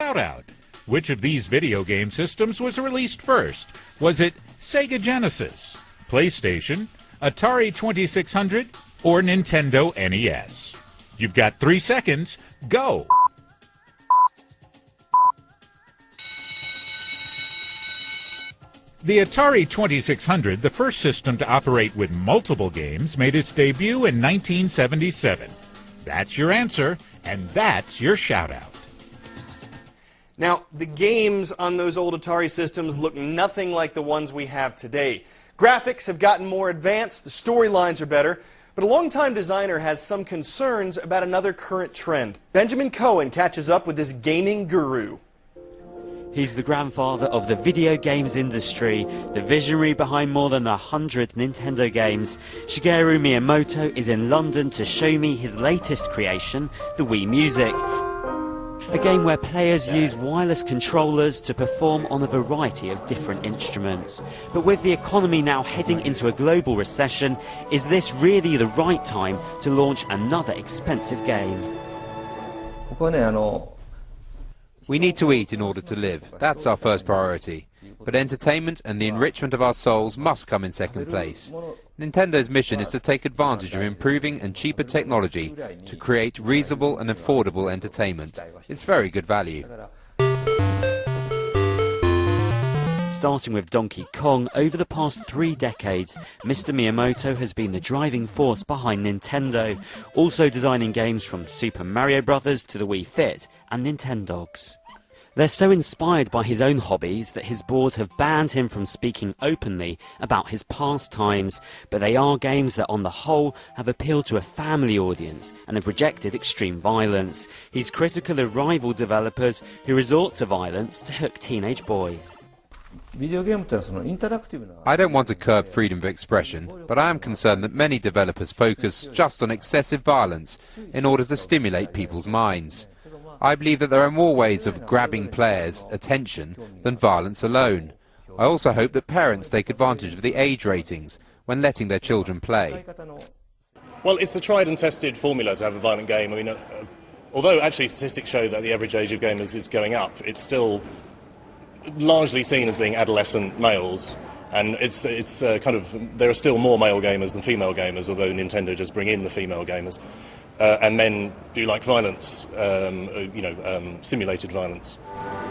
Shout-out. Which of these video game systems was released first? Was it Sega Genesis, PlayStation, Atari 2600, or Nintendo NES? You've got 3 seconds. Go! The Atari 2600, the first system to operate with multiple games, made its debut in 1977. That's your answer, and that's your shout-out. Now, the games on those old Atari systems look nothing like the ones we have today. Graphics have gotten more advanced, the storylines are better, but a longtime designer has some concerns about another current trend. Benjamin Cohen catches up with this gaming guru. He's the grandfather of the video games industry, the visionary behind more than 100 Nintendo games. Shigeru Miyamoto is in London to show me his latest creation, the Wii Music. A game where players use wireless controllers to perform on a variety of different instruments. But with the economy now heading into a global recession, is this really the right time to launch another expensive game? We need to eat in order to live. That's our first priority. But entertainment and the enrichment of our souls must come in second place. Nintendo's mission is to take advantage of improving and cheaper technology to create reasonable and affordable entertainment. It's very good value. Starting with Donkey Kong, over the past 3 decades, Mr. Miyamoto has been the driving force behind Nintendo, also designing games from Super Mario Bros. To the Wii Fit and Nintendogs. They're so inspired by his own hobbies that his board have banned him from speaking openly about his pastimes, but they are games that on the whole have appealed to a family audience and have rejected extreme violence. He's critical of rival developers who resort to violence to hook teenage boys. I don't want to curb freedom of expression, but I am concerned that many developers focus just on excessive violence in order to stimulate people's minds. I believe that there are more ways of grabbing players' attention than violence alone. I also hope that parents take advantage of the age ratings when letting their children play. Well, it's a tried and tested formula to have a violent game. I mean, although actually statistics show that the average age of gamers is going up, it's still largely seen as being adolescent males. And it's kind of, there are still more male gamers than female gamers, although Nintendo does bring in the female gamers. And men do like violence, simulated violence.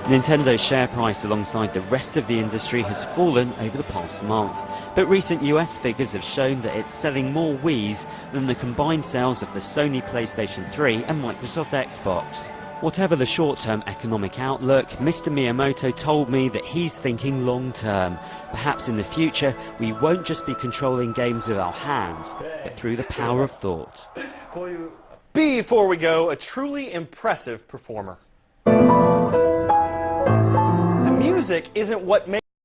Nintendo's share price alongside the rest of the industry has fallen over the past month, but recent US figures have shown that it's selling more Wiis than the combined sales of the Sony PlayStation 3 and Microsoft Xbox. Whatever the short-term economic outlook, Mr. Miyamoto told me that he's thinking long-term. Perhaps in the future we won't just be controlling games with our hands, but through the power of thought. Before we go, a truly impressive performer. The music isn't what makes